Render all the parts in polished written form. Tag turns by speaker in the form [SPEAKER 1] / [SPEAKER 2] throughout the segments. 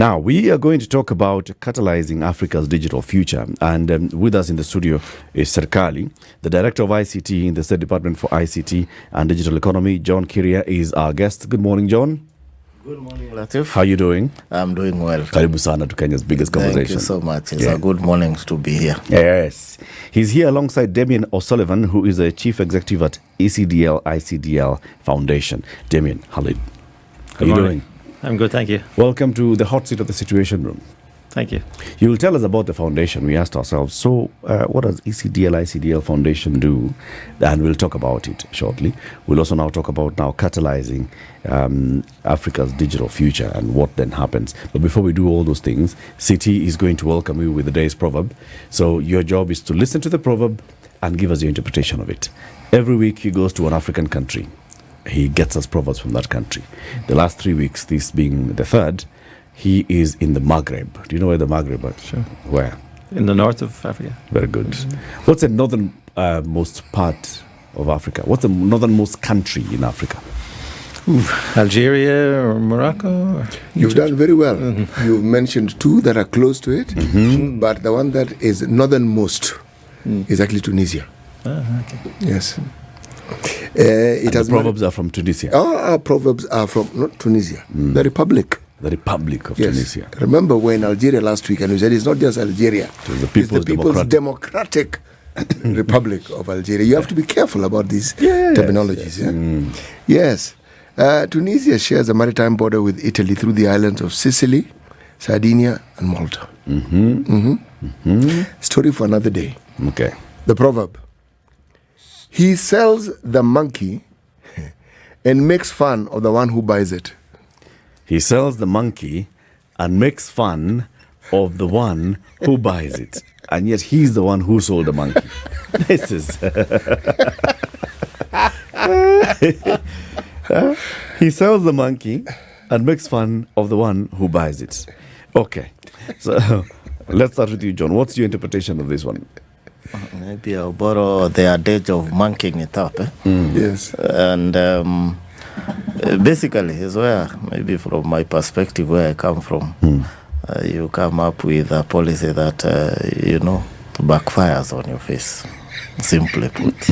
[SPEAKER 1] Now, we are going to talk about catalyzing Africa's digital future. And with us in the studio is Serikali, the Director of ICT in the State Department for ICT and Digital Economy. John Kiria is our guest. Good morning, John.
[SPEAKER 2] Good morning, Latiff.
[SPEAKER 1] How are you doing?
[SPEAKER 2] I'm doing well.
[SPEAKER 1] Karibu sana to Kenya's biggest conversation.
[SPEAKER 2] Thank you so much. It's a good morning to be here.
[SPEAKER 1] Yes. He's here alongside Damien O'Sullivan, who is a Chief Executive at ECDL, ICDL Foundation. Damien, how are you doing?
[SPEAKER 3] I'm good, thank you.
[SPEAKER 1] Welcome to the hot seat of the Situation Room.
[SPEAKER 3] Thank you.
[SPEAKER 1] You will tell us about the foundation. We asked ourselves, so what does ECDL, ICDL Foundation do? And we'll talk about it shortly. We'll also now talk about catalyzing Africa's digital future and what then happens. But before we do all those things, Citi is going to welcome you with the day's proverb. So your job is to listen to the proverb and give us your interpretation of it. Every week he goes to an African country. He gets us proverbs from that country. The last 3 weeks, this being the third, he is in the Maghreb. Do you know where the Maghreb is?
[SPEAKER 3] Sure.
[SPEAKER 1] Where?
[SPEAKER 3] In the north of Africa.
[SPEAKER 1] Very good. What's the northernmost part of Africa? What's the northernmost country in Africa?
[SPEAKER 3] Algeria or Morocco? Or
[SPEAKER 4] You've done very well. You've mentioned two that are close to it, but the one that is northernmost is actually Tunisia.
[SPEAKER 3] Okay.
[SPEAKER 4] Yes.
[SPEAKER 1] The proverbs are from Tunisia.
[SPEAKER 4] Our proverbs are from not Tunisia, the Republic.
[SPEAKER 1] The Republic of Tunisia.
[SPEAKER 4] Remember when Algeria last week, and we said it's not just Algeria,
[SPEAKER 1] It's the
[SPEAKER 4] People's Democratic Republic of Algeria. You have to be careful about these terminologies. Yes. Tunisia shares a maritime border with Italy through the islands of Sicily, Sardinia, and Malta. Story for another day.
[SPEAKER 1] Okay.
[SPEAKER 4] The proverb. He sells the monkey and makes fun of the one who buys it.
[SPEAKER 1] He sells the monkey and makes fun of the one who buys it. And yet he's the one who sold the monkey. This is... He sells the monkey and makes fun of the one who buys it. Okay. So let's start with you, John. What's your interpretation of this one?
[SPEAKER 2] Maybe I'll borrow the adage of monkeying it up.
[SPEAKER 4] Yes.
[SPEAKER 2] And basically, is where, maybe from my perspective, where I come from, you come up with a policy that, backfires on your face, simply put.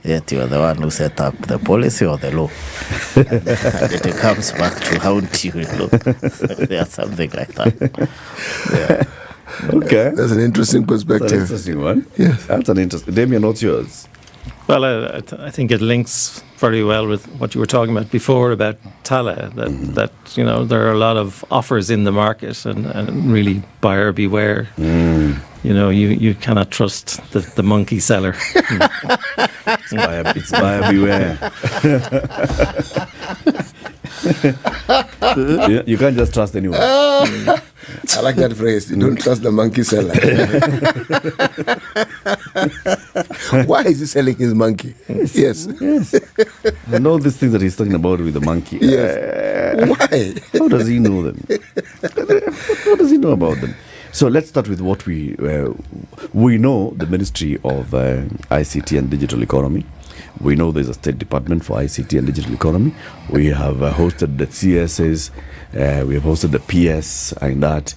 [SPEAKER 2] Yet you are the one who set up the policy or the law. And it comes back to haunt you, There's something like that. Yeah.
[SPEAKER 1] Okay.
[SPEAKER 4] That's an interesting perspective.
[SPEAKER 1] That's an interesting one.
[SPEAKER 4] Yes.
[SPEAKER 1] That's an interesting... Damien, what's yours?
[SPEAKER 3] Well, I think it links very well with what you were talking about before about Tala, that there are a lot of offers in the market and really buyer beware. You cannot trust the monkey seller.
[SPEAKER 1] It's buyer beware. You can't just trust anyone.
[SPEAKER 4] I like that phrase. You don't trust the monkey seller. Why is he selling his monkey? Yes.
[SPEAKER 1] And all these things that he's talking about with the monkey.
[SPEAKER 4] Yes. Why?
[SPEAKER 1] How does he know them? What does he know about them? So let's start with what we know. The Ministry of ICT and Digital Economy. We know there's a State Department for ICT and Digital Economy. We have hosted the CSs. We have hosted the PS and that.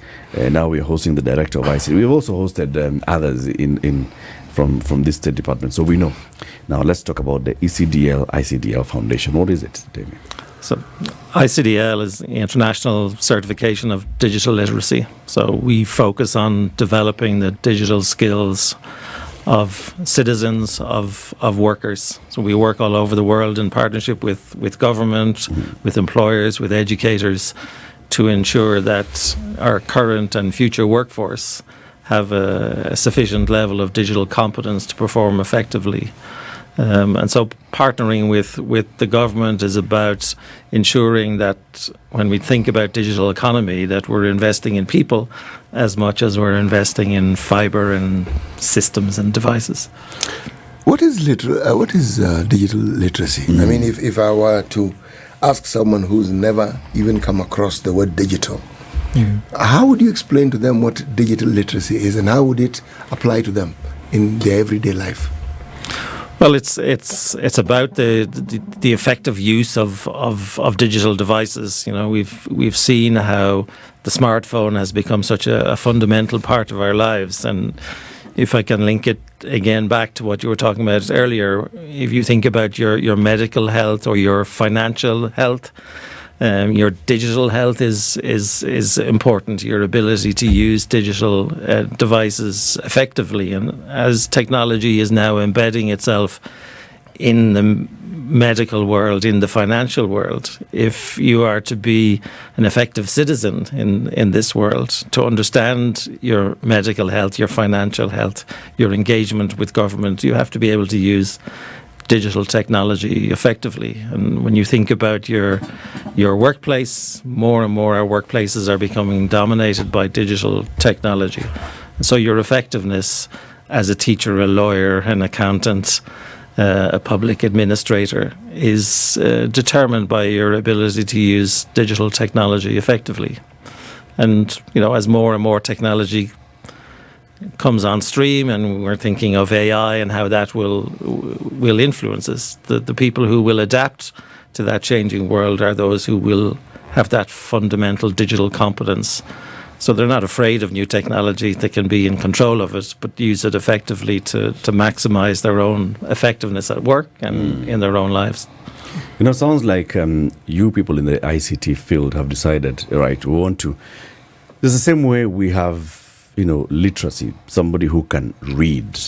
[SPEAKER 1] Now we are hosting the Director of ICT. We've also hosted others from this State Department. So we know. Now let's talk about the ECDL, ICDL Foundation. What is it, Damien?
[SPEAKER 3] So ICDL is the International Certification of Digital Literacy. So we focus on developing the digital skills of citizens, of workers. So we work all over the world in partnership with government, with employers, with educators to ensure that our current and future workforce have a sufficient level of digital competence to perform effectively. And so partnering with the government is about ensuring that when we think about digital economy, that we're investing in people as much as we're investing in fiber and systems and devices.
[SPEAKER 4] What is digital literacy? I mean, if I were to ask someone who's never even come across the word digital, how would you explain to them what digital literacy is and how would it apply to them in their everyday life?
[SPEAKER 3] Well, it's about the effective use of digital devices. You know, we've seen how the smartphone has become such a fundamental part of our lives, and if I can link it again back to what you were talking about earlier, if you think about your medical health or your financial health, your digital health is important. Your ability to use digital devices effectively, and as technology is now embedding itself in the medical world, in the financial world, if you are to be an effective citizen in this world, to understand your medical health, your financial health, your engagement with government, you have to be able to use digital technology effectively. And when you think about your workplace, more and more our workplaces are becoming dominated by digital technology. And so your effectiveness as a teacher, a lawyer, an accountant, a public administrator is determined by your ability to use digital technology effectively. And, you know, as more and more technology comes on stream, and we're thinking of AI and how that will influence us, the people who will adapt to that changing world are those who will have that fundamental digital competence. So they're not afraid of new technology. They can be in control of it, but use it effectively to maximize their own effectiveness at work and in their own lives.
[SPEAKER 1] You know, it sounds like you people in the ICT field have decided, right, we want to... It's the same way we have, you know, literacy, somebody who can read,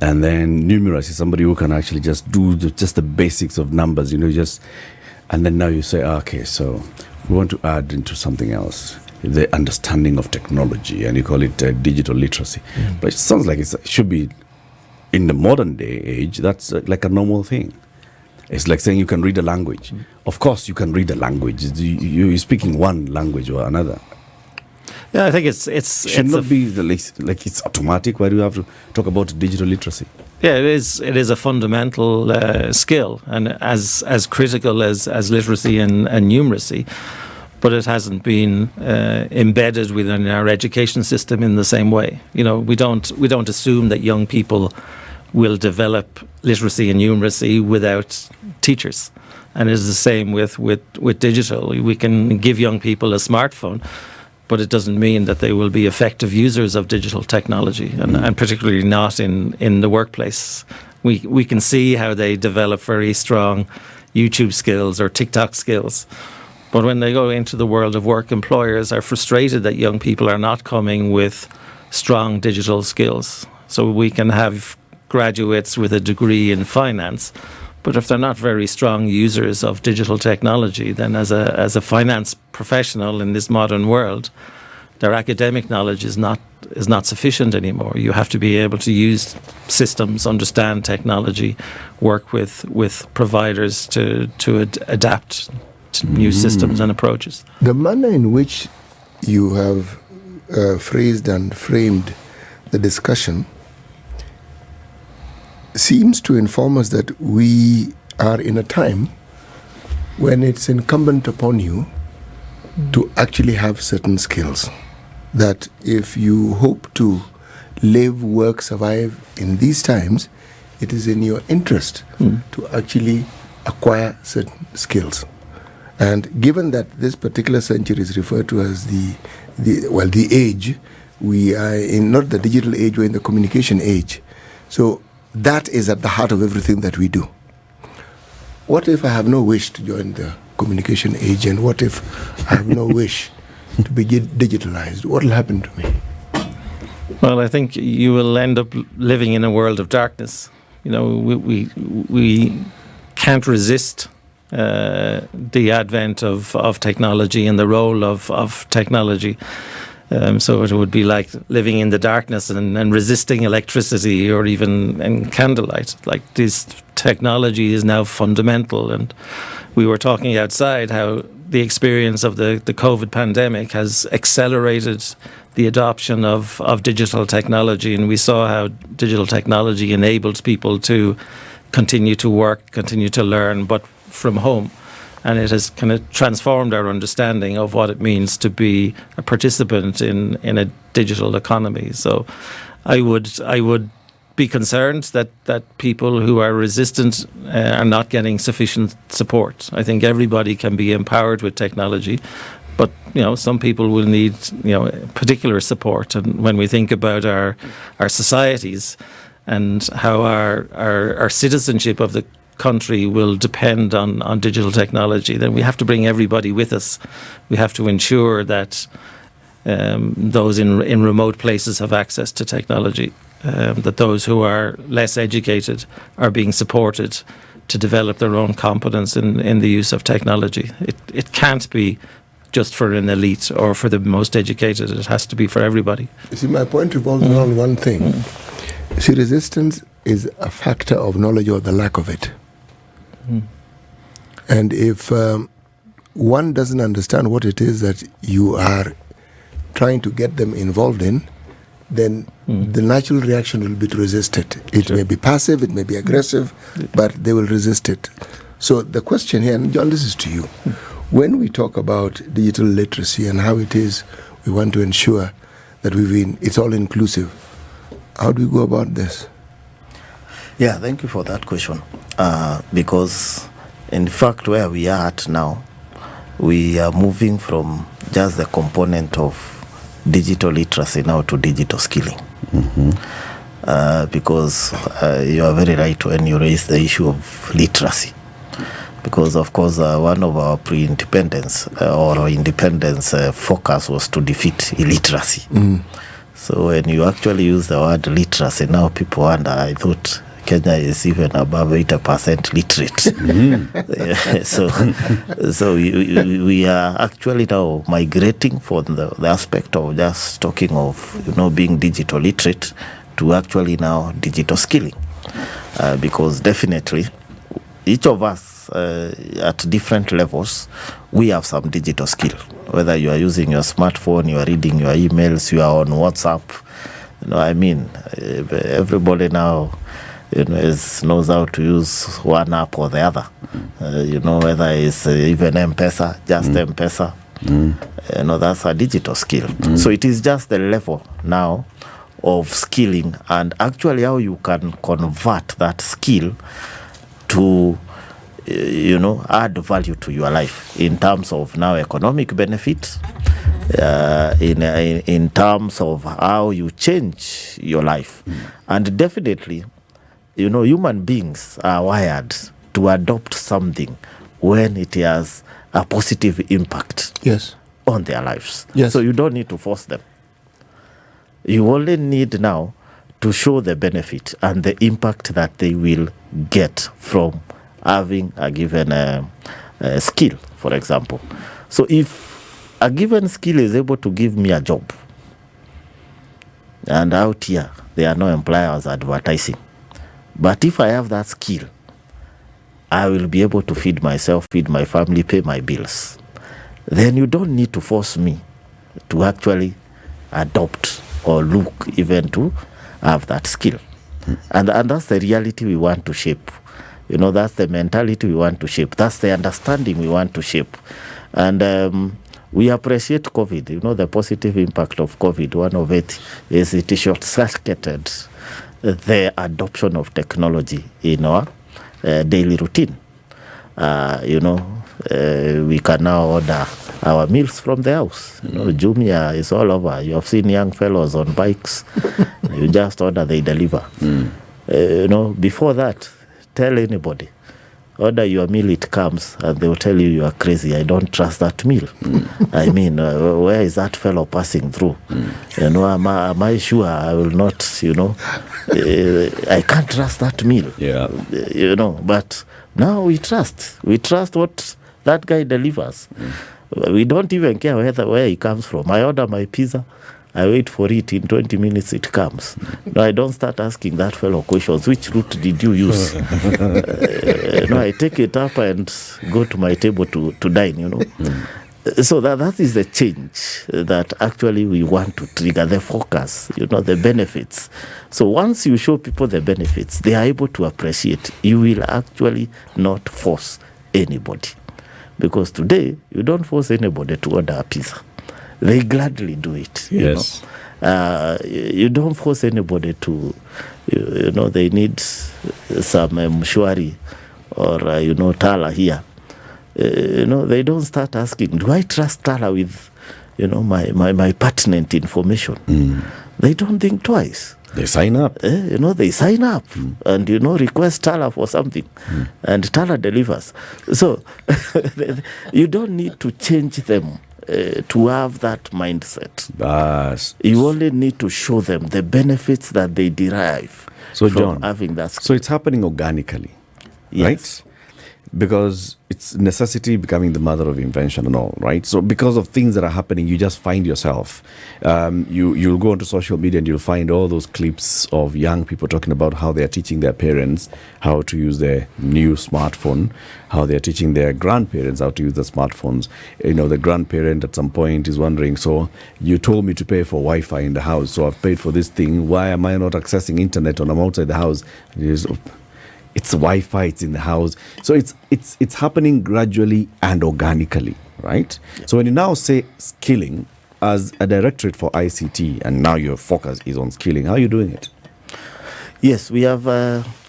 [SPEAKER 1] and then numeracy, somebody who can actually just do just the basics of numbers, you know, just... And then now you say, okay, so we want to add into something else, the understanding of technology, and you call it digital literacy. But it sounds like it should be, in the modern day age, that's like a normal thing. It's like saying you can read a language. Of course you can read a language. You're speaking one language or another.
[SPEAKER 3] Yeah, I think it
[SPEAKER 1] should not be like it's automatic. Why do you have to talk about digital literacy?
[SPEAKER 3] Yeah, it is a fundamental skill, and as critical as literacy and numeracy. But it hasn't been embedded within our education system in the same way. You know, we don't assume that young people will develop literacy and numeracy without teachers, and it's the same with digital. We can give young people a smartphone, but it doesn't mean that they will be effective users of digital technology, and particularly not in the workplace. We can see how they develop very strong YouTube skills or TikTok skills. But when they go into the world of work, employers are frustrated that young people are not coming with strong digital skills. So we can have graduates with a degree in finance, but if they're not very strong users of digital technology, then as a finance professional in this modern world, their academic knowledge is not sufficient anymore. You have to be able to use systems, understand technology, work with providers to adapt to new systems and approaches.
[SPEAKER 4] The manner in which you have phrased and framed the discussion seems to inform us that we are in a time when it's incumbent upon you to actually have certain skills. That if you hope to live, work, survive in these times, it is in your interest to actually acquire certain skills. And given that this particular century is referred to as the age, we are in not the digital age, we're in the communication age. So that is at the heart of everything that we do. What if I have no wish to join the communication age, and what if I have no wish to be digitalized? What will happen to me?
[SPEAKER 3] Well, I think you will end up living in a world of darkness. You know, we can't resist the advent of technology and the role of technology. So it would be like living in the darkness and resisting electricity or even in candlelight. Like, this technology is now fundamental. And we were talking outside how the experience of the COVID pandemic has accelerated the adoption of digital technology. And we saw how digital technology enables people to continue to work, continue to learn, but from home. And it has kind of transformed our understanding of what it means to be a participant in a digital economy. So I would be concerned that people who are resistant are not getting sufficient support. I think everybody can be empowered with technology, but some people will need particular support. And when we think about our societies and how our citizenship of the country will depend on digital technology, then we have to bring everybody with us. We have to ensure that those in remote places have access to technology, that those who are less educated are being supported to develop their own competence in the use of technology. It can't be just for an elite or for the most educated. It has to be for everybody.
[SPEAKER 4] You see, my point revolves around one thing. You see, resistance is a factor of knowledge or the lack of it. And if one doesn't understand what it is that you are trying to get them involved in, then the natural reaction will be to resist it. It may be passive, it may be aggressive, but they will resist it. So the question here, and John, this is to you. When we talk about digital literacy and how it is we want to ensure that it's all inclusive, how do we go about this?
[SPEAKER 2] Yeah, thank you for that question. Because in fact, where we are at now, we are moving from just the component of digital literacy now to digital skilling. Because you are very right when you raise the issue of literacy. Because, of course, one of our pre-independence or independence focus was to defeat illiteracy. So when you actually use the word literacy, now people wonder, I thought Kenya is even above 80% literate. So we are actually now migrating from the aspect of just talking of being digital literate to actually now digital skilling, because definitely each of us at different levels, we have some digital skill. Whether you are using your smartphone, you are reading your emails, you are on WhatsApp, everybody now knows how to use one app or the other. Whether it's even M-Pesa, just M-Pesa. That's a digital skill. So it is just the level now of skilling and actually how you can convert that skill to add value to your life in terms of now economic benefit, in terms of how you change your life. And definitely, human beings are wired to adopt something when it has a positive impact on their lives. So you don't need to force them. You only need now to show the benefit and the impact that they will get from having a given skill, for example. So if a given skill is able to give me a job, and out here there are no employers advertising, but if I have that skill, I will be able to feed myself, feed my family, pay my bills. Then you don't need to force me to actually adopt or look even to have that skill. And that's the reality we want to shape. That's the mentality we want to shape. That's the understanding we want to shape. And we appreciate COVID. The positive impact of COVID, one of it is it short-circuited the adoption of technology in our daily routine. We can now order our meals from the house. Jumia is all over. You have seen young fellows on bikes. You just order, they deliver. Before that, tell anybody, order your meal, it comes, and they will tell you are crazy. I don't trust that meal. Where is that fellow passing through? Am I sure I will not, I can't trust that meal. But now we trust what that guy delivers. We don't even care where he comes from. I order my pizza, I wait for it, in 20 minutes it comes. No, I don't start asking that fellow questions. Which route did you use? I take it up and go to my table to dine, So that is the change that actually we want to trigger, the focus, the benefits. So once you show people the benefits, they are able to appreciate. You will actually not force anybody. Because today, you don't force anybody to order a pizza. They gladly do it. You don't force anybody to, they need some mshwari or, Tala here. They don't start asking, do I trust Tala with, my pertinent information? They don't think twice.
[SPEAKER 1] They sign up.
[SPEAKER 2] They sign up and, request Tala for something and Tala delivers. So you don't need to change them to have that mindset. You only need to show them the benefits that they derive from
[SPEAKER 1] John,
[SPEAKER 2] having that skill.
[SPEAKER 1] So it's happening organically, right? Because it's necessity becoming the mother of invention and all, right? So because of things that are happening, you just find yourself. You'll go onto social media and you'll find all those clips of young people talking about how they're teaching their parents how to use their new smartphone, how they're teaching their grandparents how to use the smartphones. The grandparent at some point is wondering, so you told me to pay for Wi-Fi in the house, so I've paid for this thing. Why am I not accessing internet when I'm outside the house? It's Wi-Fi, it's in the house. So it's happening gradually and organically, right? Yeah. So when you now say skilling as a directorate for ICT, and now your focus is on skilling, how are you doing it?
[SPEAKER 2] Yes, we have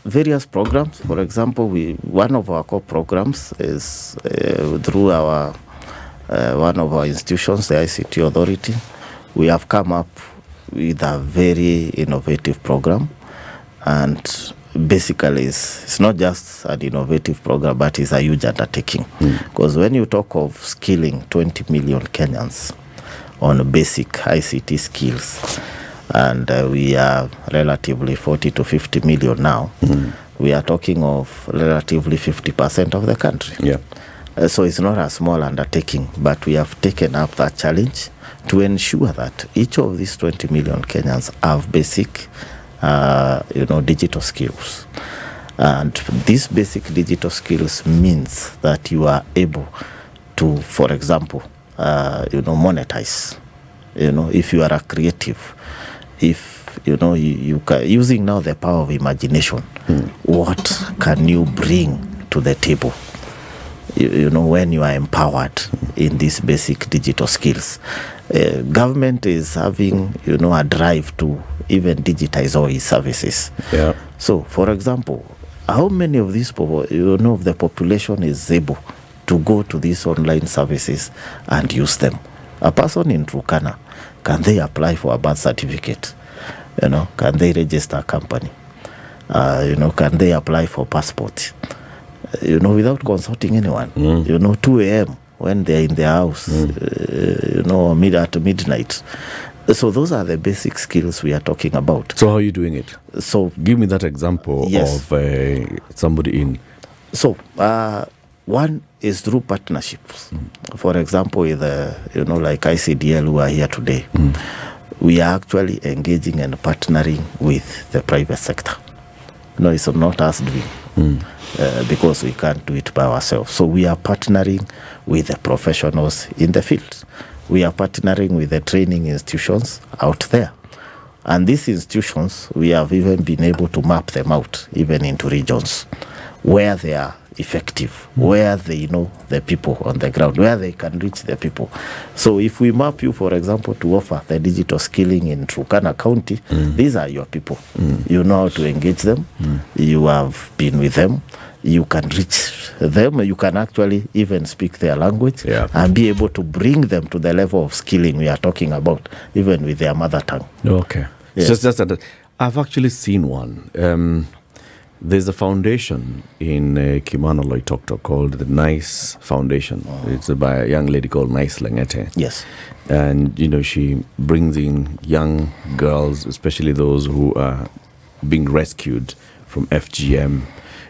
[SPEAKER 2] various programs. For example, one of our core programs is through our one of our institutions, the ICT Authority. We have come up with a very innovative program, and basically it's not just an innovative program, but it's a huge undertaking. Because when you talk of skilling 20 million Kenyans on basic ICT skills, and we are relatively 40 to 50 million now, we are talking of relatively 50% of the country.
[SPEAKER 1] Yeah.
[SPEAKER 2] So it's not a small undertaking, but we have taken up that challenge to ensure that each of these 20 million Kenyans have basic digital skills. And these basic digital skills means that you are able to, for example, monetize. If you are a creative, if you can, using now the power of imagination, what can you bring to the table? When you are empowered in these basic digital skills. Government is having, a drive to even digitize all its services.
[SPEAKER 1] Yeah.
[SPEAKER 2] So, for example, how many of these people, of the population is able to go to these online services and use them? A person in Turkana, can they apply for a birth certificate? Can they register a company? Can they apply for passport? Without consulting anyone. 2 a.m. when they're in their house, at midnight. So those are the basic skills we are talking about.
[SPEAKER 1] So how are you doing it?
[SPEAKER 2] So
[SPEAKER 1] give me that example of somebody in.
[SPEAKER 2] So one is through partnerships. For example, with like ICDL who are here today, we are actually engaging and partnering with the private sector. It's not us doing. Because we can't do it by ourselves. So we are partnering with the professionals in the field. We are partnering with the training institutions out there. And these institutions, we have even been able to map them out, even into regions, where they are effective, where they know the people on the ground, where they can reach the people. So if we map you, for example, to offer the digital skilling in Turkana County, these are your people. You know how to engage them. You have been with them. You can reach them. You can actually even speak their language and be able to bring them to the level of skilling we are talking about, even with their mother tongue.
[SPEAKER 1] Okay.
[SPEAKER 2] Yes.
[SPEAKER 1] Just that I've actually seen one. There's a foundation in Kimano Loitokto called the Nice Foundation. It's by a young lady called Nice Langete.
[SPEAKER 2] Yes.
[SPEAKER 1] And, she brings in young girls, especially those who are being rescued from FGM.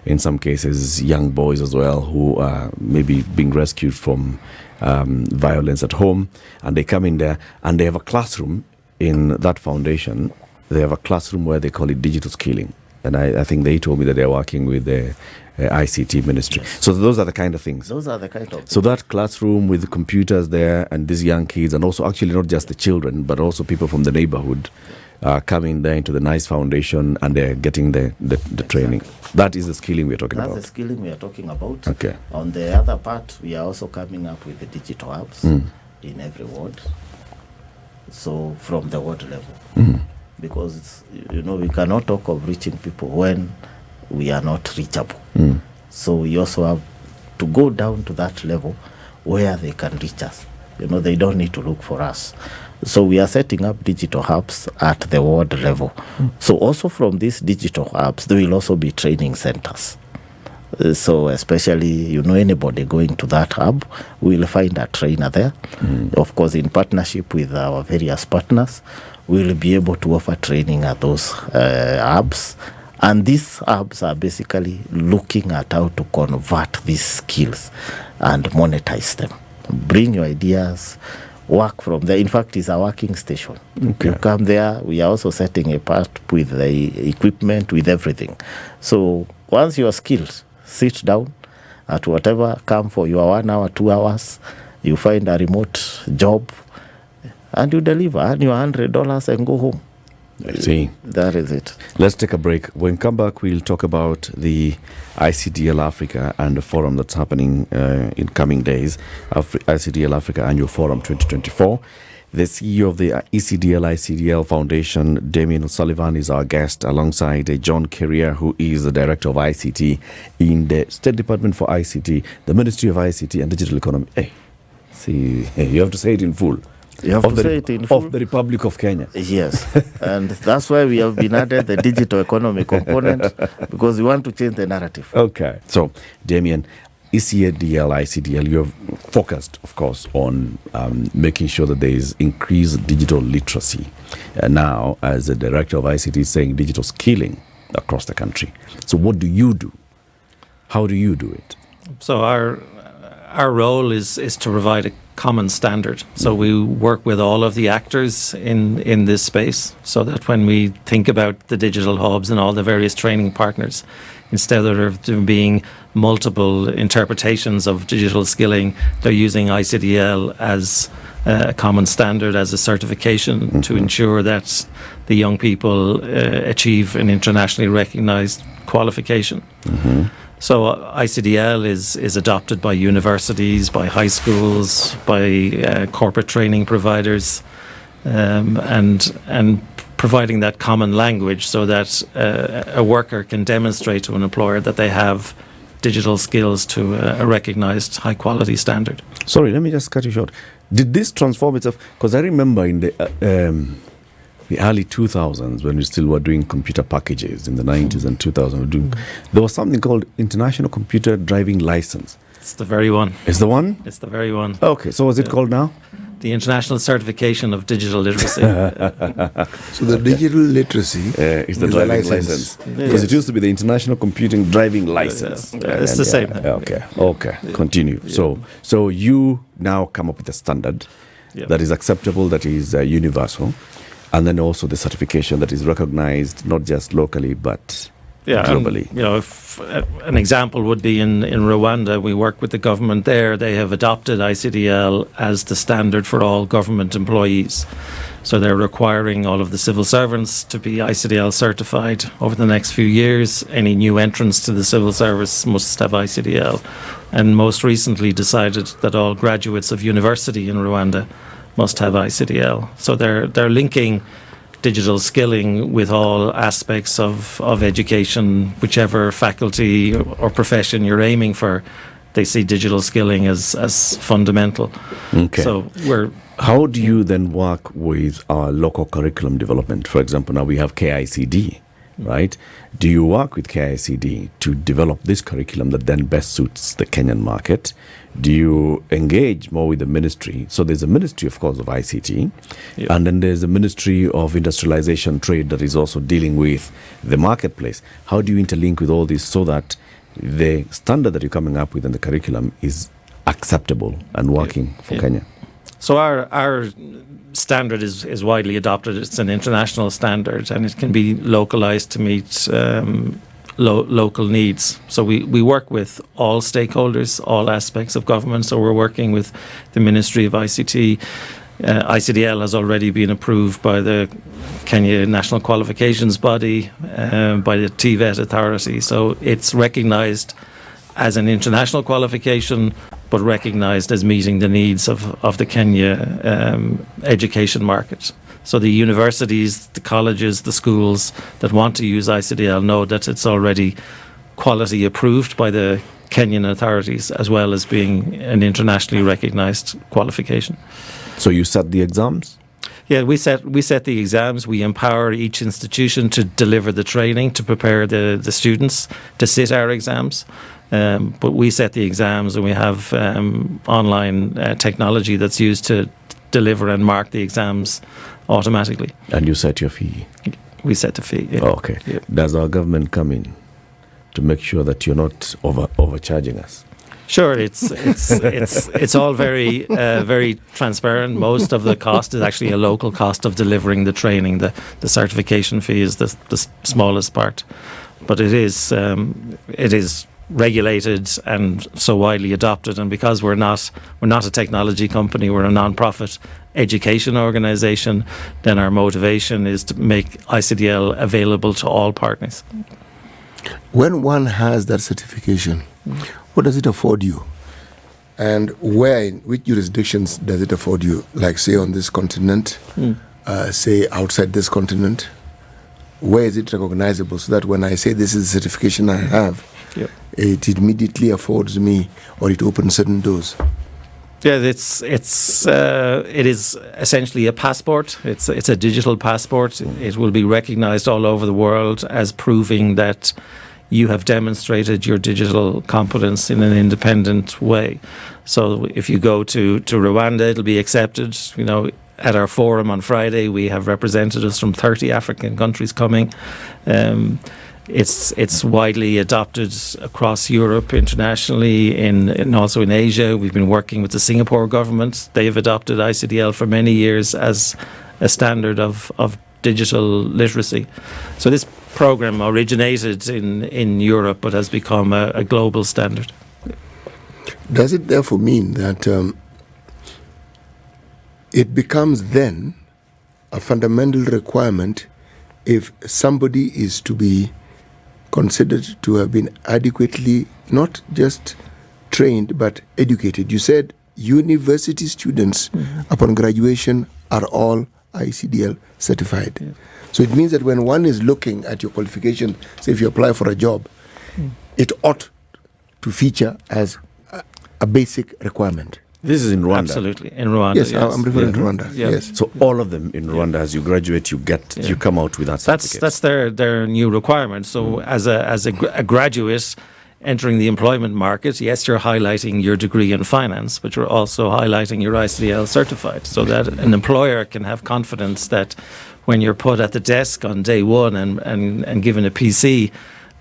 [SPEAKER 1] In some cases, young boys as well who are maybe being rescued from violence at home. And they come in there and they have a classroom in that foundation. They have a classroom where they call it digital skilling. And I think they told me that they're working with the ICT ministry. Yes. So those are the kind of things.
[SPEAKER 2] Those are the kind of.
[SPEAKER 1] So that classroom with the computers there and these young kids, and also actually not just the children, but also people from the neighborhood coming there into the Nice Foundation, and they're getting the training. That is the skilling we're talking about.
[SPEAKER 2] That's the skilling we are talking about.
[SPEAKER 1] Okay.
[SPEAKER 2] On the other part, we are also coming up with the digital apps in every ward. so from the ward level. Because we cannot talk of reaching people when we are not reachable. So we also have to go down to that level where they can reach us. They don't need to look for us. So we are setting up digital hubs at the ward level. So also from these digital hubs, there will also be training centers. So especially, anybody going to that hub, we'll find a trainer there. Of course, in partnership with our various partners, we'll be able to offer training at those hubs. And these hubs are basically looking at how to convert these skills and monetize them. Bring your ideas, work from there. In fact, it's a working station.
[SPEAKER 1] Okay.
[SPEAKER 2] You come there, we are also setting a part with the equipment, with everything. So once you are skilled, sit down at whatever, come for your 1 hour, 2 hours, you find a remote job, and you deliver, earn your $100 and go home.
[SPEAKER 1] I see.
[SPEAKER 2] That is it.
[SPEAKER 1] Let's take a break. When we come back, we'll talk about the ICDL Africa and the forum that's happening in coming days. ICDL Africa Annual Forum 2024. The CEO of the ECDL ICDL Foundation, Damien O'Sullivan, is our guest, alongside John Kiria, who is the Director of ICT in the State Department for ICT, the Ministry of ICT and Digital Economy. Hey, see, you have to say it in full.
[SPEAKER 2] You have to say it in full.
[SPEAKER 1] Of the Republic of Kenya.
[SPEAKER 2] Yes, and that's why we have been added the digital economy component, because we want to change the narrative.
[SPEAKER 1] Okay. So, Damien, ECDL, ICDL, you have focused, of course, on making sure that there is increased digital literacy. Now, as the Director of ICT, saying digital skilling across the country. So what do you do? How do you do it?
[SPEAKER 3] So our role is to provide a common standard. So we work with all of the actors in this space, so that when we think about the digital hubs and all the various training partners, instead of there being multiple interpretations of digital skilling, they're using ICDL as a common standard, as a certification to ensure that the young people achieve an internationally recognized qualification. So ICDL is adopted by universities, by high schools, by corporate training providers, and providing that common language so that a worker can demonstrate to an employer that they have digital skills to a recognized high quality standard.
[SPEAKER 1] Sorry, let me just cut you short. Did this transform itself? Because I remember in the early 2000s, when we still were doing computer packages in the 90s and 2000s, there was something called International Computer Driving License.
[SPEAKER 3] It's the very one.
[SPEAKER 1] Is the one?
[SPEAKER 3] It's the very one.
[SPEAKER 1] Okay, so what's it called now?
[SPEAKER 3] The International Certification of Digital Literacy.
[SPEAKER 4] So the digital literacy
[SPEAKER 1] is the driving license. Because it used to be the International Computing Driving License.
[SPEAKER 3] It's the same.
[SPEAKER 1] Okay. Continue. So you now come up with a standard that is acceptable, that is universal, and then also the certification that is recognized not just locally but globally.
[SPEAKER 3] If an example would be in Rwanda, we work with the government there. They have adopted ICDL as the standard for all government employees. So they're requiring all of the civil servants to be ICDL certified over the next few years. Any new entrants to the civil service must have ICDL. And most recently decided that all graduates of university in Rwanda must have ICDL. So they're linking digital skilling with all aspects of education, whichever faculty or profession you're aiming for. They see digital skilling as fundamental.
[SPEAKER 1] Okay.
[SPEAKER 3] So
[SPEAKER 1] how do you then work with our local curriculum development? For example, now we have KICD, right? Do you work with KICD to develop this curriculum that then best suits the Kenyan market? Do you engage more with the ministry? So there's a ministry, of course, of ICT, and then there's a ministry of industrialization trade that is also dealing with the marketplace. How do you interlink with all this so that the standard that you're coming up with in the curriculum is acceptable and working for Kenya?
[SPEAKER 3] So our standard is widely adopted. It's an international standard, and it can be localized to meet local needs. So we work with all stakeholders, all aspects of government. So we're working with the Ministry of ICT. ICDL has already been approved by the Kenya National Qualifications Body, by the TVET Authority. So it's recognized as an international qualification, but recognised as meeting the needs of the Kenya education market. So the universities, the colleges, the schools that want to use ICDL know that it's already quality approved by the Kenyan authorities, as well as being an internationally recognised qualification.
[SPEAKER 1] So you set the exams?
[SPEAKER 3] Yeah, we set the exams. We empower each institution to deliver the training, to prepare the students to sit our exams. But we set the exams, and we have online technology that's used to deliver and mark the exams automatically.
[SPEAKER 1] And you set your fee?
[SPEAKER 3] We set the fee. Yeah.
[SPEAKER 1] Oh, okay.
[SPEAKER 3] Yeah.
[SPEAKER 1] Does our government come in to make sure that you're not overcharging us?
[SPEAKER 3] Sure, it's all very very transparent. Most of the cost is actually a local cost of delivering the training. The certification fee is the smallest part, but it is regulated and so widely adopted. And because we're not a technology company, we're a non-profit education organisation, then our motivation is to make ICDL available to all partners.
[SPEAKER 4] When one has that certification, what does it afford you? And which jurisdictions does it afford you? Like, say, on this continent, say, outside this continent? Where is it recognizable so that when I say this is the certification I have, it immediately affords me, or it opens certain doors?
[SPEAKER 3] Yeah, it is essentially a passport. It's a digital passport. It will be recognized all over the world as proving that you have demonstrated your digital competence in an independent way. So if you go to Rwanda, it'll be accepted. You know, at our forum on Friday, we have representatives from 30 African countries coming. It's widely adopted across Europe, internationally, and also in Asia. We've been working with the Singapore government. They've adopted ICDL for many years as a standard of digital literacy. So this program originated in Europe but has become a global standard.
[SPEAKER 4] Does it therefore mean that it becomes then a fundamental requirement if somebody is to be considered to have been adequately not just trained but educated? You said university students upon graduation are all ICDL certified. Yeah. So it means that when one is looking at your qualification, say if you apply for a job, it ought to feature as a basic requirement.
[SPEAKER 1] This is in Rwanda.
[SPEAKER 3] Absolutely, in Rwanda.
[SPEAKER 4] Yes, I'm referring to Rwanda.
[SPEAKER 3] Yeah.
[SPEAKER 4] Yes.
[SPEAKER 1] So all of them in Rwanda, as you graduate, you come out with that certificate.
[SPEAKER 3] That's their new requirement. So as a graduate entering the employment market, yes, you're highlighting your degree in finance, but you're also highlighting your ICDL certified, so that an employer can have confidence that when you're put at the desk on day one and given a PC,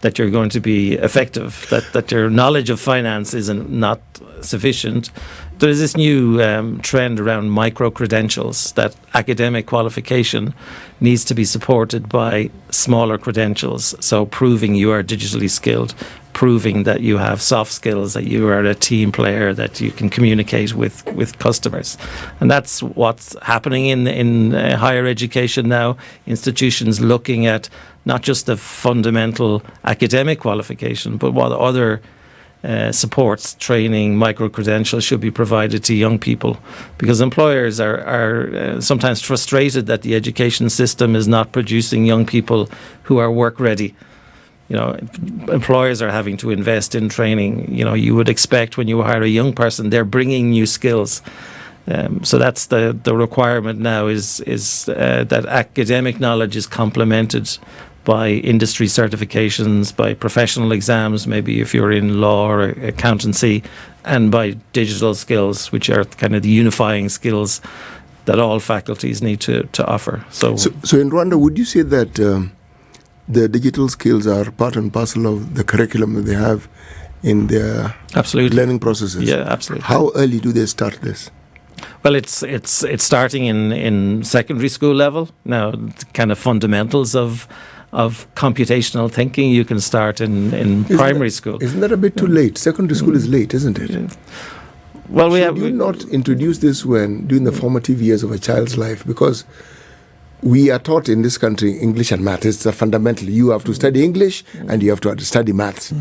[SPEAKER 3] that you're going to be effective, that your knowledge of finance isn't not sufficient. There's this new trend around micro-credentials, that academic qualification needs to be supported by smaller credentials, so proving you are digitally skilled, proving that you have soft skills, that you are a team player, that you can communicate with customers. And that's what's happening in higher education now. Institutions looking at not just the fundamental academic qualification, but what other supports, training, micro-credentials should be provided to young people, because employers are sometimes frustrated that the education system is not producing young people who are work-ready. You know, employers are having to invest in training. You know, you would expect when you hire a young person, they're bringing new skills. So that's the requirement now is that academic knowledge is complemented by industry certifications, by professional exams, maybe if you're in law or accountancy, and by digital skills, which are kind of the unifying skills that all faculties need to offer. So
[SPEAKER 4] in Rwanda, would you say that the digital skills are part and parcel of the curriculum that they have in their learning processes?
[SPEAKER 3] Yeah, absolutely.
[SPEAKER 4] How early do they start this?
[SPEAKER 3] Well, it's starting in secondary school level now. The kind of fundamentals of computational thinking you can start in primary school.
[SPEAKER 4] Isn't that a bit too late? Secondary school is late, isn't it?
[SPEAKER 3] Yeah. Well,
[SPEAKER 4] Should you not introduce this when during the formative years of a child's life? Because we are taught in this country English and math. It's a fundamental. You have to study English and you have to study maths.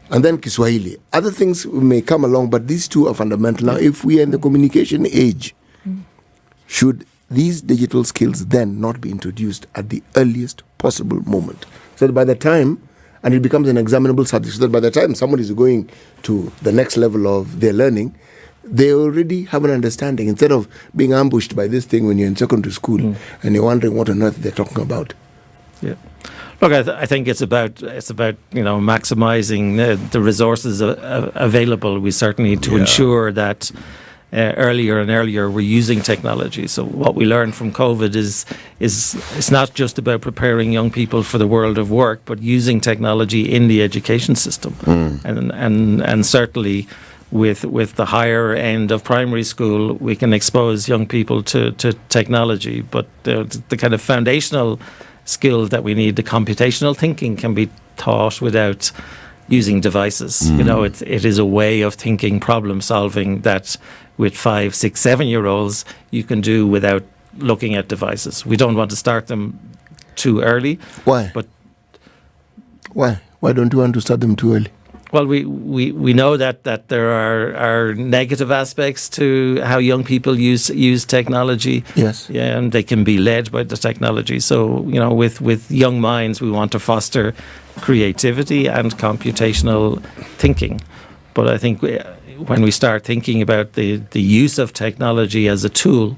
[SPEAKER 4] and then Kiswahili. Other things may come along, but these two are fundamental. Now, if we are in the communication age, should these digital skills then not be introduced at the earliest possible moment? So that by the time, and it becomes an examinable subject, so that by the time someone is going to the next level of their learning, they already have an understanding, instead of being ambushed by this thing when you're in secondary school and you're wondering what on earth they're talking about.
[SPEAKER 3] Yeah. Look, I think it's about maximizing the resources available. We certainly need to ensure that earlier and earlier we're using technology. So what we learned from COVID is it's not just about preparing young people for the world of work, but using technology in the education system, and certainly. With the higher end of primary school, we can expose young people to technology, but the kind of foundational skills that we need, the computational thinking, can be taught without using devices. It is a way of thinking, problem solving that with 5, 6, 7-year-olds you can do without looking at devices. We don't want to start them too early.
[SPEAKER 4] Why?
[SPEAKER 3] But
[SPEAKER 4] why don't you want to start them too early?
[SPEAKER 3] Well, we know that there are negative aspects to how young people use technology.
[SPEAKER 4] Yes.
[SPEAKER 3] Yeah, and they can be led by the technology. So, with young minds, we want to foster creativity and computational thinking. But I think when we start thinking about the use of technology as a tool,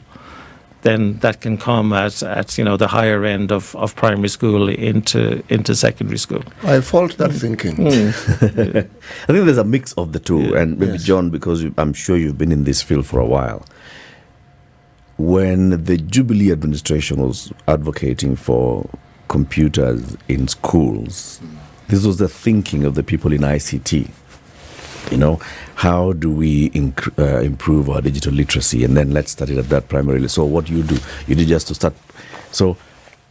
[SPEAKER 3] then that can come at the higher end of primary school into secondary school.
[SPEAKER 4] I fault that thinking.
[SPEAKER 1] I think there's a mix of the two, and maybe John, because I'm sure you've been in this field for a while. When the Jubilee administration was advocating for computers in schools, this was the thinking of the people in ICT. How do we improve our digital literacy? And then let's study at that primarily. So what you do just to start. So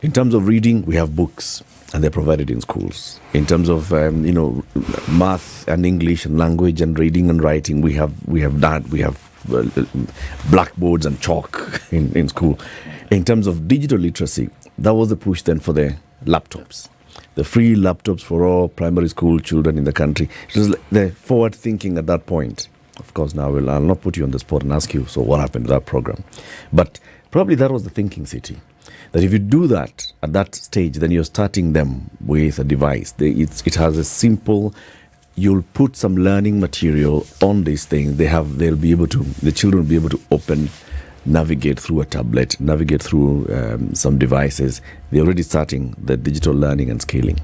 [SPEAKER 1] in terms of reading, we have books, and they're provided in schools. In terms of math and English and language and reading and writing, we have that. We have blackboards and chalk in school. In terms of digital literacy, that was the push then for the laptops. The free laptops for all primary school children in the country. It was the forward thinking at that point. Of course, now I'll not put you on the spot and ask you, so what happened to that program? But probably that was the thinking, City. That if you do that at that stage, then you're starting them with a device. It has a simple, you'll put some learning material on this thing. The children will be able to open, navigate through a tablet, navigate through some devices. They're already starting the digital learning and scaling.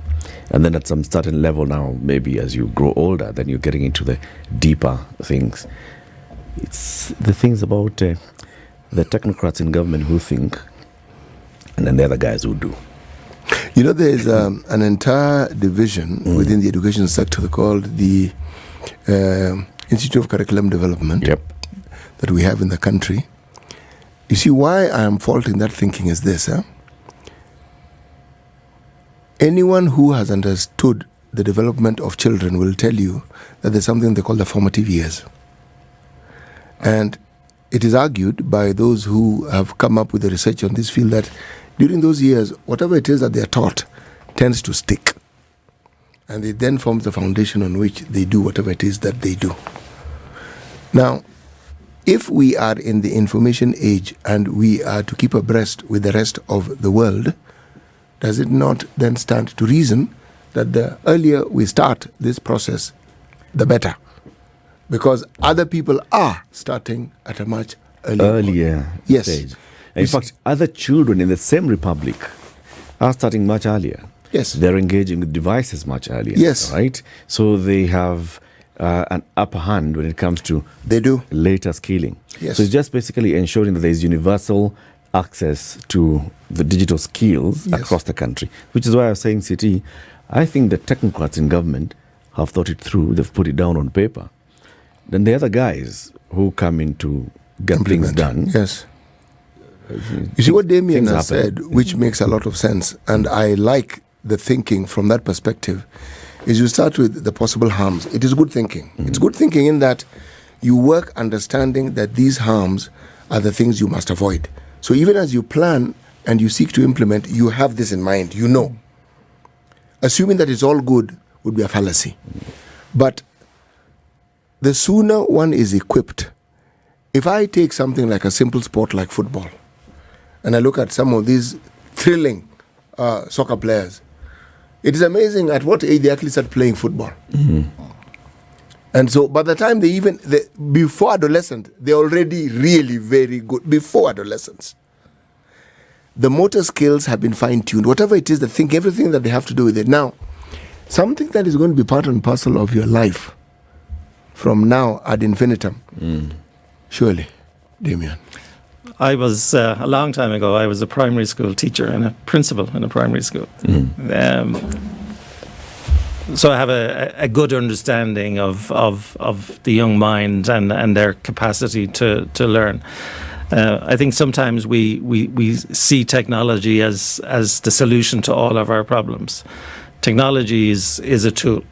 [SPEAKER 1] And then at some certain level now, maybe as you grow older, then you're getting into the deeper things. It's the things about the technocrats in government who think, and then the other guys who do.
[SPEAKER 4] There's an entire division within the education sector called the Institute of Curriculum Development that we have in the country. You see, why I am faulting that thinking is this. Anyone who has understood the development of children will tell you that there's something they call the formative years. And it is argued by those who have come up with the research on this field that during those years, whatever it is that they are taught tends to stick. And it then forms the foundation on which they do whatever it is that they do. Now, if we are in the information age and we are to keep abreast with the rest of the world, does it not then stand to reason that the earlier we start this process, the better? Because other people are starting at a much earlier
[SPEAKER 1] stage. In fact, other children in the same republic are starting much earlier.
[SPEAKER 4] Yes.
[SPEAKER 1] They're engaging with devices much earlier.
[SPEAKER 4] Yes.
[SPEAKER 1] Right? So they have an upper hand when it comes to later scaling.
[SPEAKER 4] Yes.
[SPEAKER 1] So it's just basically ensuring that there is universal access to the digital skills across the country, which is why I was saying, City, I think the technocrats in government have thought it through. They've put it down on paper. Then the other guys who come in to get things done.
[SPEAKER 4] Yes. You see what Damien has said, which makes a lot of sense, and I like the thinking from that perspective, is you start with the possible harms. It is good thinking. Mm-hmm. It's good thinking in that you work understanding that these harms are the things you must avoid. So even as you plan and you seek to implement, you have this in mind, Assuming that it's all good would be a fallacy. Assuming that it's all good would be a fallacy. Because other people are starting at a much earlier stage. So if we are in the information age and we are to keep abreast with the rest of the world, does it not then stand to reason that the earlier we start this process, the better? But the sooner one is equipped, if I take something like a simple sport like football, and I look at some of these thrilling soccer players, it is amazing at what age they actually start playing football. And so by the time before adolescent, they're already really very good before adolescence. The motor skills have been fine-tuned. Whatever it is, everything that they have to do with it. Now, something that is going to be part and parcel of your life from now ad infinitum, surely, Damien.
[SPEAKER 3] I was, a long time ago, I was a primary school teacher and a principal in a primary school. So I have a good understanding of the young mind and their capacity to learn. I think sometimes we see technology as the solution to all of our problems. Technology is a tool,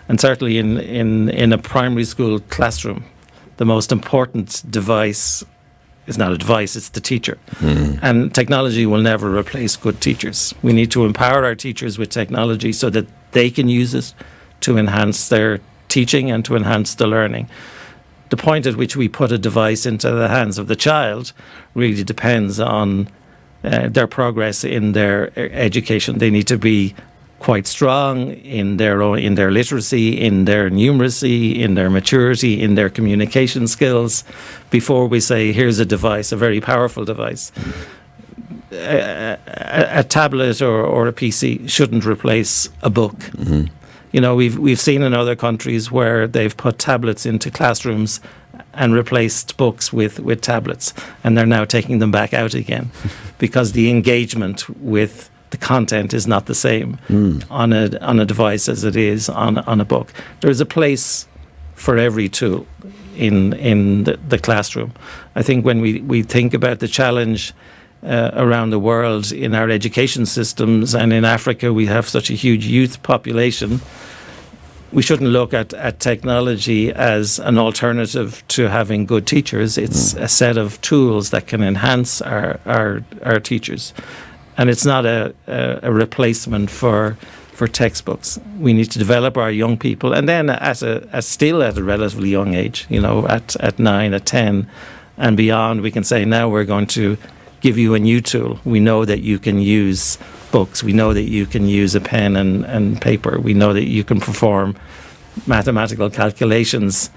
[SPEAKER 3] and certainly in a primary school classroom, the most important device is not a device, it's the teacher. And technology will never replace good teachers. We need to empower our teachers with technology so that they can use it to enhance their teaching and to enhance the learning. The point at which we put a device into the hands of the child really depends on their progress in their education. They need to be quite strong in their literacy, in their numeracy, in their maturity, in their communication skills, before we say, here's a device, a very powerful device. A tablet or a PC shouldn't replace a book. You know, we've seen in other countries where they've put tablets into classrooms and replaced books with tablets, and they're now taking them back out again because the engagement with the content is not the same on a device as it is on a book. There's a place for every tool in the classroom. I think when we think about the challenge around the world in our education systems, and in Africa we have such a huge youth population, we shouldn't look at technology as an alternative to having good teachers. It's a set of tools that can enhance our teachers. And it's not a replacement for textbooks. We need to develop our young people, and then still at a relatively young age, you know, at 9, at 10 and beyond, we can say, now we're going to give you a new tool. We know that you can use books. We know that you can use a pen and paper. We know that you can perform mathematical calculations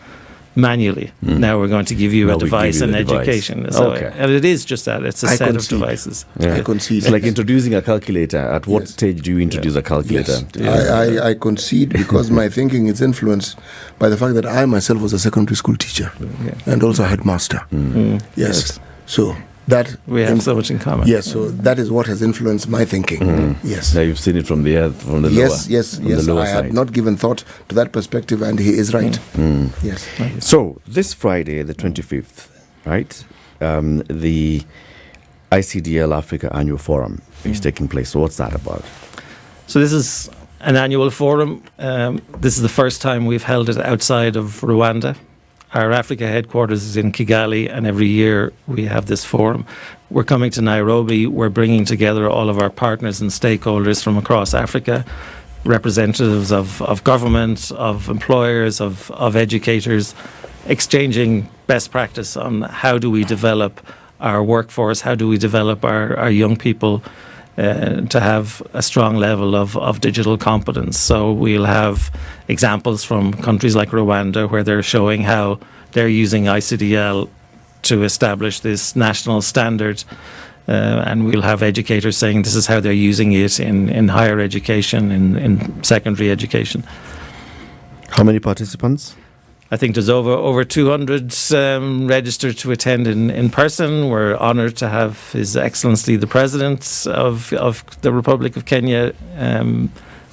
[SPEAKER 3] manually. Now we're going to give you a device and education. So, and it is just that. It's a set of devices.
[SPEAKER 1] Yeah.
[SPEAKER 4] I concede.
[SPEAKER 1] It's like introducing a calculator. At what stage do you introduce a calculator?
[SPEAKER 4] Yes. I concede because my thinking is influenced by the fact that I myself was a secondary school teacher and also a headmaster. Yes. So that
[SPEAKER 3] we have so much in common.
[SPEAKER 4] Yes, so that is what has influenced my thinking. Yes.
[SPEAKER 1] Now you've seen it from the lower.
[SPEAKER 4] Yes.
[SPEAKER 1] The lower
[SPEAKER 4] I had not given thought to that perspective, and he is right. Yes.
[SPEAKER 1] So this Friday, the 25th, right? The ICDL Africa Annual Forum is taking place. So what's that about?
[SPEAKER 3] So this is an annual forum. This is the first time we've held it outside of Rwanda. Our Africa headquarters is in Kigali, and every year we have this forum. We're coming to Nairobi. We're bringing together all of our partners and stakeholders from across Africa, representatives of government, of employers, of educators, exchanging best practice on how do we develop our workforce, how do we develop our young people to have a strong level of digital competence. So we'll have examples from countries like Rwanda where they're showing how they're using ICDL to establish this national standard, and we'll have educators saying this is how they're using it in higher education, in secondary education.
[SPEAKER 1] How many participants?
[SPEAKER 3] I think there's over 200 registered to attend in person. We're honoured to have His Excellency the President of the Republic of Kenya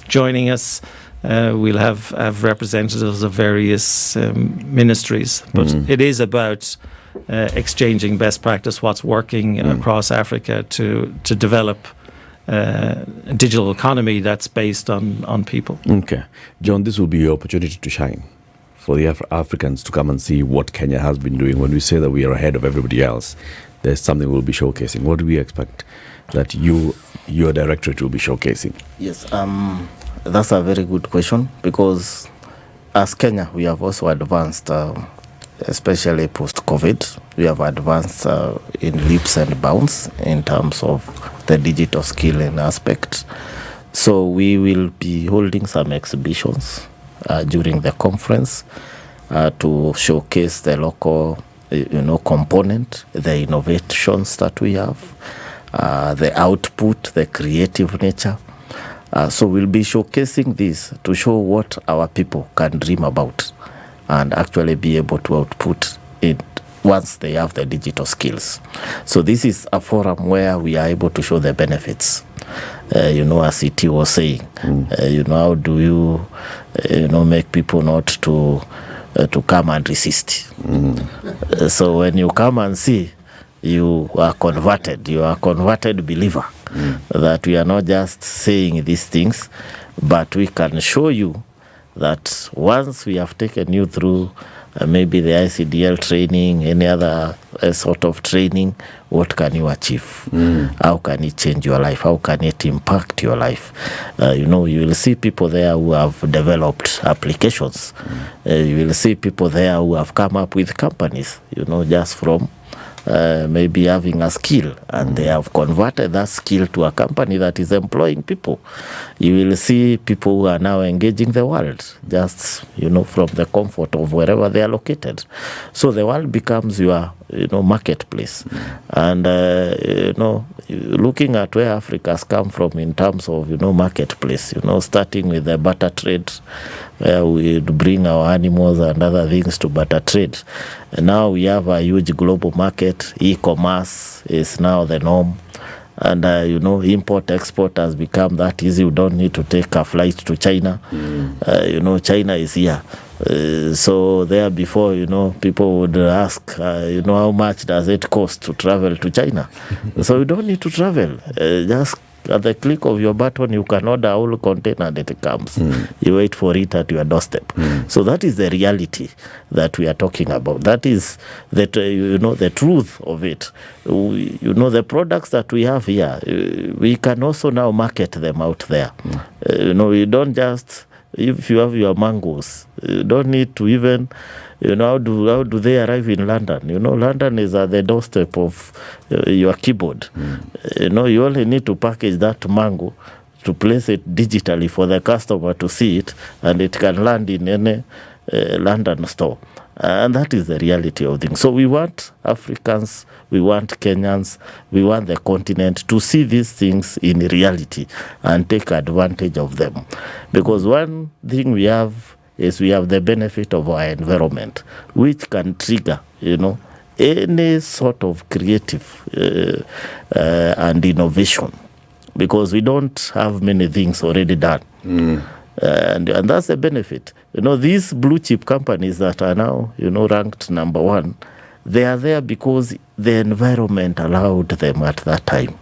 [SPEAKER 3] joining us. We'll have representatives of various ministries, but it is about exchanging best practice, what's working across Africa to develop a digital economy that's based on people.
[SPEAKER 1] Okay. John, this will be your opportunity to shine for the Africans to come and see what Kenya has been doing. When we say that we are ahead of everybody else, there's something we'll be showcasing. What do we expect that your directorate will be showcasing?
[SPEAKER 2] Yes, that's a very good question, because as Kenya, we have also advanced, especially post-COVID. We have advanced in leaps and bounds in terms of the digital skilling aspect. So we will be holding some exhibitions during the conference to showcase the local, component, the innovations that we have, the output, the creative nature. So we'll be showcasing this to show what our people can dream about and actually be able to output it once they have the digital skills. So this is a forum where we are able to show the benefits. As it was saying, how do you, make people not to come and resist. So when you come and see, you are converted. You are a converted believer. That we are not just saying these things, but we can show you that once we have taken you through maybe the ICDL training, any other sort of training, what can you achieve? How can it change your life? How can it impact your life? You will see people there who have developed applications. You will see people there who have come up with companies, just from maybe having a skill, and they have converted that skill to a company that is employing people. You will see people who are now engaging the world, just from the comfort of wherever they are located. So the world becomes your marketplace. And looking at where Africa has come from in terms of marketplace, starting with the barter trade, where we bring our animals and other things to barter trade. And now we have a huge global market. E-commerce is now the norm. And, import-export has become that easy. You don't need to take a flight to China. China is here. So there before, people would ask, how much does it cost to travel to China? So you don't need to travel. Just at the click of your button, you can order a whole container and it comes. You wait for it at your doorstep. So that is the reality that we are talking about. That is the truth of it. The products that we have here, we can also now market them out there. You don't just, if you have your mangoes, you don't need to even, how do they arrive in London? London is at the doorstep of your keyboard. You only need to package that mango to place it digitally for the customer to see it, and it can land in any London store. And that is the reality of things. So we want Africans, we want Kenyans, we want the continent to see these things in reality and take advantage of them. Because one thing we have is we have the benefit of our environment, which can trigger, any sort of creative and innovation, because we don't have many things already done. And that's the benefit. These blue chip companies that are now, ranked number one, they are there because the environment allowed them at that time.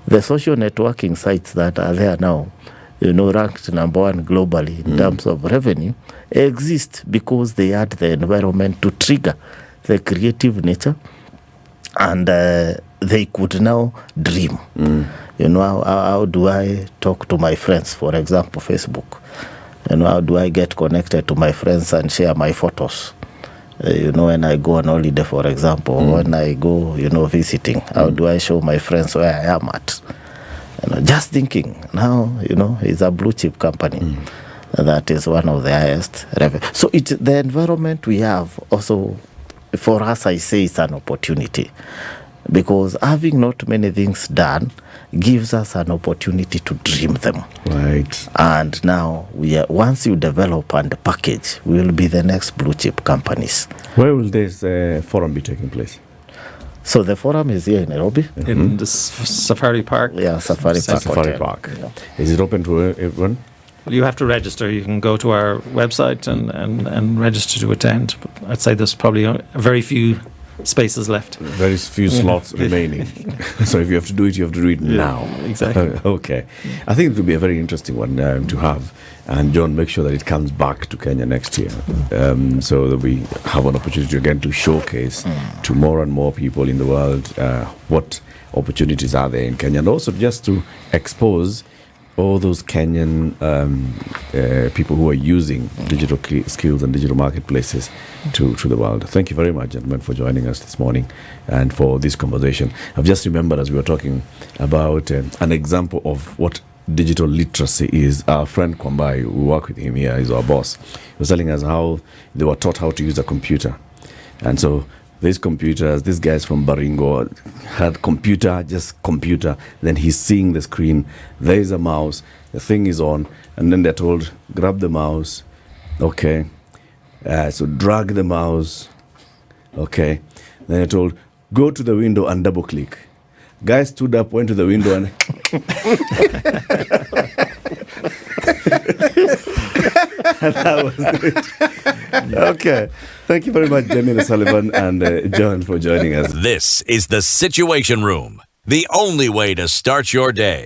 [SPEAKER 2] The social networking sites that are there now, ranked number one globally in terms of revenue, exist because they had the environment to trigger the creative nature, and they could now dream. How do I talk to my friends, for example, Facebook? How do I get connected to my friends and share my photos? When I go on holiday, for example, when I go, visiting, how do I show my friends where I am at? Just thinking, now, it's a blue chip company. That is one of the highest revenue. So the environment we have also, for us, I say it's an opportunity. Because having not many things done gives us an opportunity to dream them.
[SPEAKER 1] Right.
[SPEAKER 2] And now, once you develop and package, we will be the next blue chip companies.
[SPEAKER 1] Where will this forum be taking place?
[SPEAKER 2] So the forum is here in Nairobi.
[SPEAKER 3] In the Safari Park.
[SPEAKER 2] Yeah, Safari Park.
[SPEAKER 1] Safari Park.
[SPEAKER 2] Yeah.
[SPEAKER 1] Is it open to everyone?
[SPEAKER 3] Well, you have to register. You can go to our website and register to attend. But I'd say there's probably very few spaces left.
[SPEAKER 1] Very few slots remaining. So if you have to do it, you have to do it now.
[SPEAKER 3] Exactly.
[SPEAKER 1] Okay. I think it will be a very interesting one to have. And John, make sure that it comes back to Kenya next year, so that we have an opportunity again to showcase to more and more people in the world what opportunities are there in Kenya, and also just to expose all those Kenyan people who are using digital skills and digital marketplaces to the world. Thank you very much, gentlemen, for joining us this morning and for this conversation. I've just remembered as we were talking about an example of what digital literacy is. Our friend Kwambai, we work with him here, he's our boss. He was telling us how they were taught how to use a computer. And so these computers, these guys from Baringo had computer, just computer. Then he's seeing the screen. There is a mouse. The thing is on. And then they're told, grab the mouse. Okay. So drag the mouse. Okay. Then they're told, go to the window and double click. Guy stood up, went to the window and... and that was it. Okay. Thank you very much, Damien Sullivan and John, for joining us.
[SPEAKER 5] This is the Situation Room, the only way to start your day.